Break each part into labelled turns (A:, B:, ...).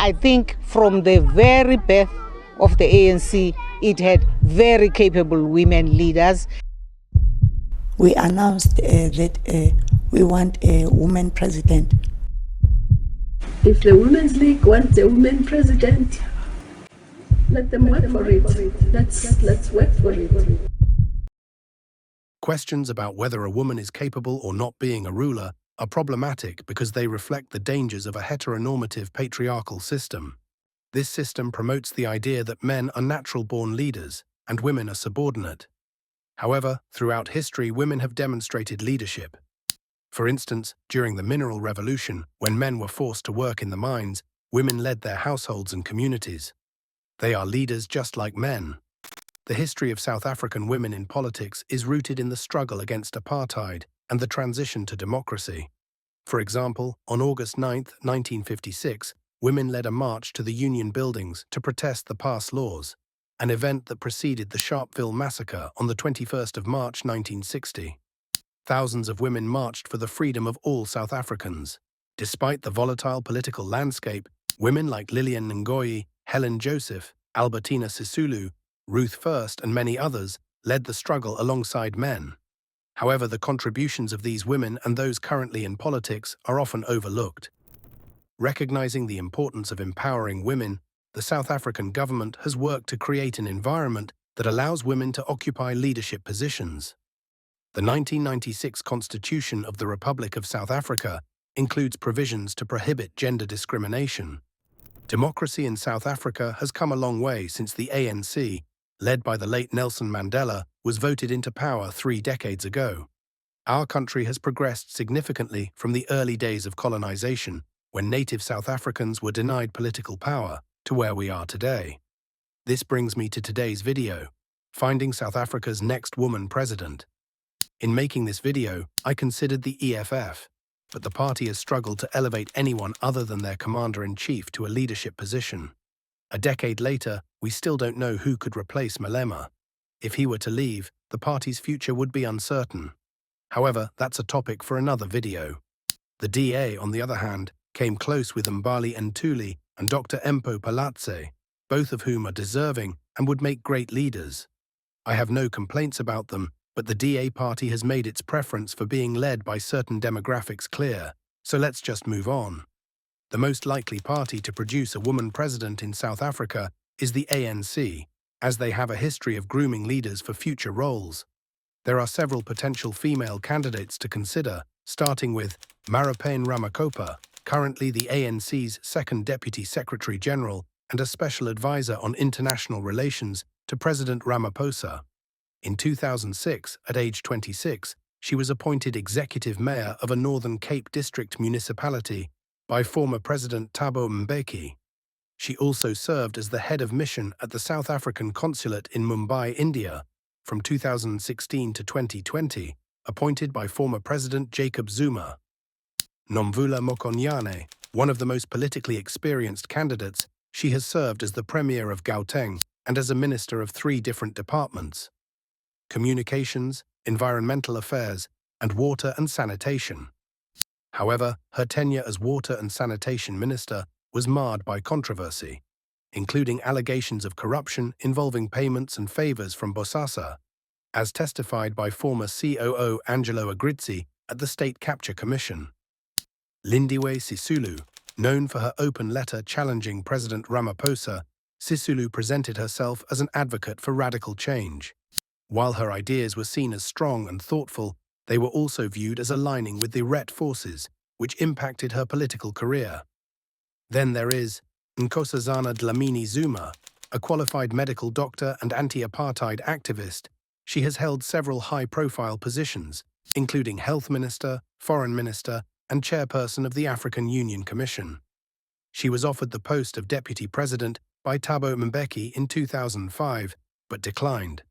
A: I think from the very birth of the ANC, it had very capable women leaders.
B: We announced that we want a woman president.
C: If the Women's League wants a woman president, let them work for it. Let's work for it.
D: Questions about whether a woman is capable or not being a ruler are problematic because they reflect the dangers of a heteronormative patriarchal system. This system promotes the idea that men are natural-born leaders and women are subordinate. However, throughout history, women have demonstrated leadership. For instance, during the Mineral Revolution, when men were forced to work in the mines, women led their households and communities. They are leaders just like men. The history of South African women in politics is rooted in the struggle against apartheid and the transition to democracy. For example, on August 9, 1956, women led a march to the Union buildings to protest the passed laws, an event that preceded the Sharpeville massacre on the 21st of March 1960. Thousands of women marched for the freedom of all South Africans. Despite the volatile political landscape, women like Lillian Ngoyi, Helen Joseph, Albertina Sisulu, Ruth First, and many others led the struggle alongside men. However, the contributions of these women and those currently in politics are often overlooked. Recognizing the importance of empowering women, the South African government has worked to create an environment that allows women to occupy leadership positions. The 1996 Constitution of the Republic of South Africa includes provisions to prohibit gender discrimination. Democracy in South Africa has come a long way since the ANC, led by the late Nelson Mandela, was voted into power 3 decades ago. Our country has progressed significantly from the early days of colonization, when native South Africans were denied political power, to where we are today. This brings me to today's video, finding South Africa's next woman president. In making this video, I considered the EFF, but the party has struggled to elevate anyone other than their commander-in-chief to a leadership position. A decade later, we still don't know who could replace Malema. If he were to leave, the party's future would be uncertain. However, that's a topic for another video. The DA, on the other hand, came close with Mbali Mbatha and Dr. Mpho Phalatse, both of whom are deserving and would make great leaders. I have no complaints about them, but the DA party has made its preference for being led by certain demographics clear, so let's just move on. The most likely party to produce a woman president in South Africa is the ANC, as they have a history of grooming leaders for future roles. There are several potential female candidates to consider, starting with Maripane Ramakgopa, currently the ANC's second Deputy Secretary General and a Special Advisor on International Relations to President Ramaphosa. In 2006, at age 26, she was appointed Executive Mayor of a Northern Cape District municipality by former President Thabo Mbeki. She also served as the head of mission at the South African Consulate in Mumbai, India, from 2016 to 2020, appointed by former President Jacob Zuma. Nomvula Mokonyane, one of the most politically experienced candidates, she has served as the Premier of Gauteng and as a Minister of 3 different departments: Communications, Environmental Affairs, and Water and Sanitation. However, her tenure as Water and Sanitation Minister was marred by controversy, including allegations of corruption involving payments and favors from Bosasa, as testified by former COO Angelo Agrizzi at the State Capture Commission. Lindiwe Sisulu, known for her open letter challenging President Ramaphosa, Sisulu presented herself as an advocate for radical change. While her ideas were seen as strong and thoughtful, they were also viewed as aligning with the Ret forces, which impacted her political career. Then there is Nkosazana Dlamini-Zuma, a qualified medical doctor and anti-apartheid activist. She has held several high-profile positions, including Health Minister, Foreign Minister, and Chairperson of the African Union Commission. She was offered the post of Deputy President by Thabo Mbeki in 2005, but declined.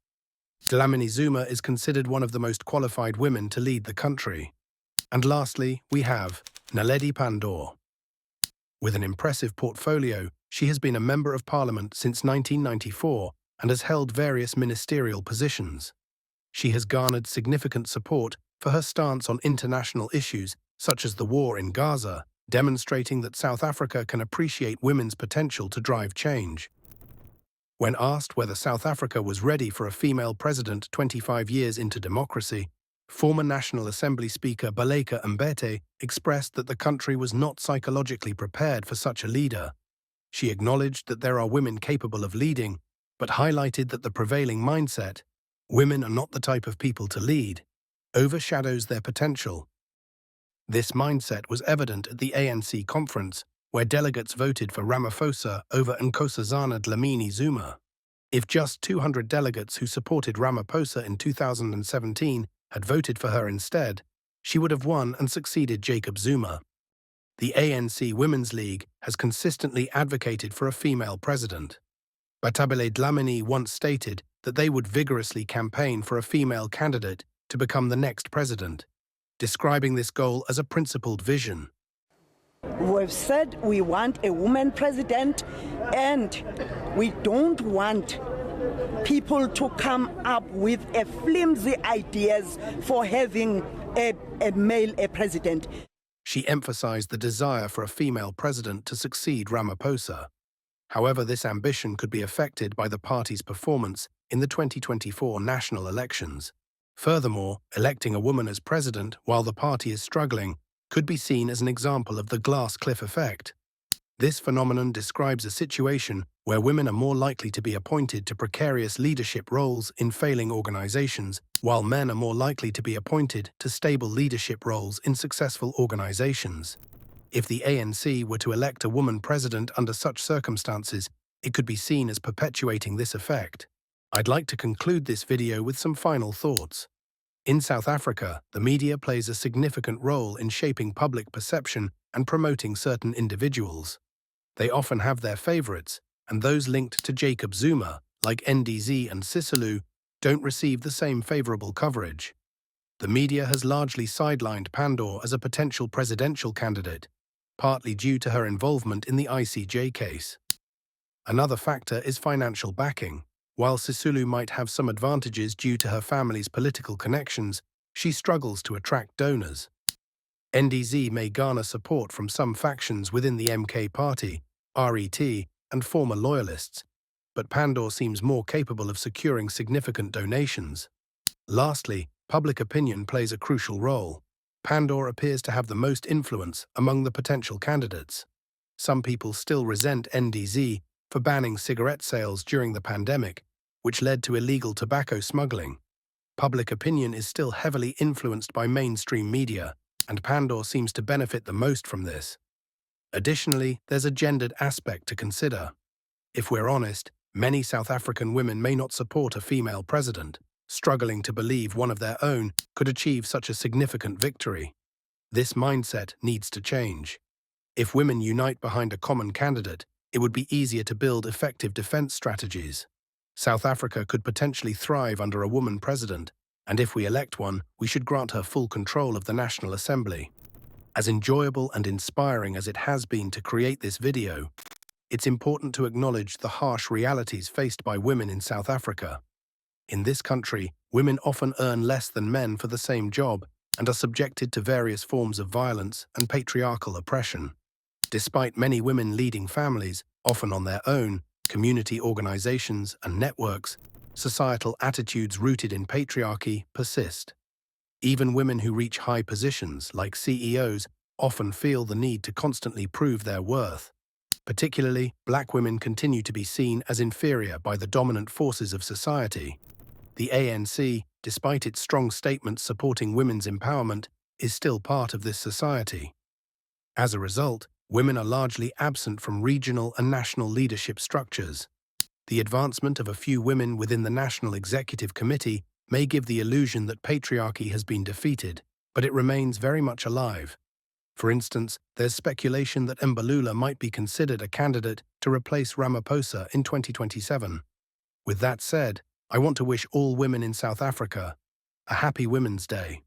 D: Dlamini-Zuma is considered one of the most qualified women to lead the country. And lastly, we have Naledi Pandor. With an impressive portfolio, she has been a Member of Parliament since 1994 and has held various ministerial positions. She has garnered significant support for her stance on international issues such as the war in Gaza, demonstrating that South Africa can appreciate women's potential to drive change. When asked whether South Africa was ready for a female president 25 years into democracy, former National Assembly Speaker Baleka Mbete expressed that the country was not psychologically prepared for such a leader. She acknowledged that there are women capable of leading, but highlighted that the prevailing mindset, women are not the type of people to lead, overshadows their potential. This mindset was evident at the ANC conference, where delegates voted for Ramaphosa over Nkosazana Dlamini-Zuma. If just 200 delegates who supported Ramaphosa in 2017 had voted for her instead, she would have won and succeeded Jacob Zuma. The ANC Women's League has consistently advocated for a female president. Batabile Dlamini once stated that they would vigorously campaign for a female candidate to become the next president, describing this goal as a principled vision.
B: We've said we want a woman president, and we don't want people to come up with flimsy ideas for having a male president.
D: She emphasized the desire for a female president to succeed Ramaphosa. However, this ambition could be affected by the party's performance in the 2024 national elections. Furthermore, electing a woman as president while the party is struggling could be seen as an example of the glass cliff effect. This phenomenon describes a situation where women are more likely to be appointed to precarious leadership roles in failing organizations, while men are more likely to be appointed to stable leadership roles in successful organizations. If the ANC were to elect a woman president under such circumstances, it could be seen as perpetuating this effect. I'd like to conclude this video with some final thoughts. In South Africa, the media plays a significant role in shaping public perception and promoting certain individuals. They often have their favorites, and those linked to Jacob Zuma, like NDZ and Sisulu, don't receive the same favorable coverage. The media has largely sidelined Pandor as a potential presidential candidate, partly due to her involvement in the ICJ case. Another factor is financial backing. While Sisulu might have some advantages due to her family's political connections, she struggles to attract donors. NDZ may garner support from some factions within the MK party, RET, and former loyalists, but Pandor seems more capable of securing significant donations. Lastly, public opinion plays a crucial role. Pandor appears to have the most influence among the potential candidates. Some people still resent NDZ for banning cigarette sales during the pandemic, which led to illegal tobacco smuggling. Public opinion is still heavily influenced by mainstream media, and Pandor seems to benefit the most from this. Additionally, there's a gendered aspect to consider. If we're honest, many South African women may not support a female president, struggling to believe one of their own could achieve such a significant victory. This mindset needs to change. If women unite behind a common candidate, it would be easier to build effective defense strategies. South Africa could potentially thrive under a woman president, and if we elect one, we should grant her full control of the National Assembly. As enjoyable and inspiring as it has been to create this video, it's important to acknowledge the harsh realities faced by women in South Africa. In this country, women often earn less than men for the same job and are subjected to various forms of violence and patriarchal oppression. Despite many women leading families, often on their own, community organizations and networks, societal attitudes rooted in patriarchy persist. Even women who reach high positions, like CEOs, often feel the need to constantly prove their worth. Particularly, black women continue to be seen as inferior by the dominant forces of society. The ANC, despite its strong statements supporting women's empowerment, is still part of this society. As a result, women are largely absent from regional and national leadership structures. The advancement of a few women within the National Executive Committee may give the illusion that patriarchy has been defeated, but it remains very much alive. For instance, there's speculation that Mbali might be considered a candidate to replace Ramaphosa in 2027. With that said, I want to wish all women in South Africa a happy Women's Day.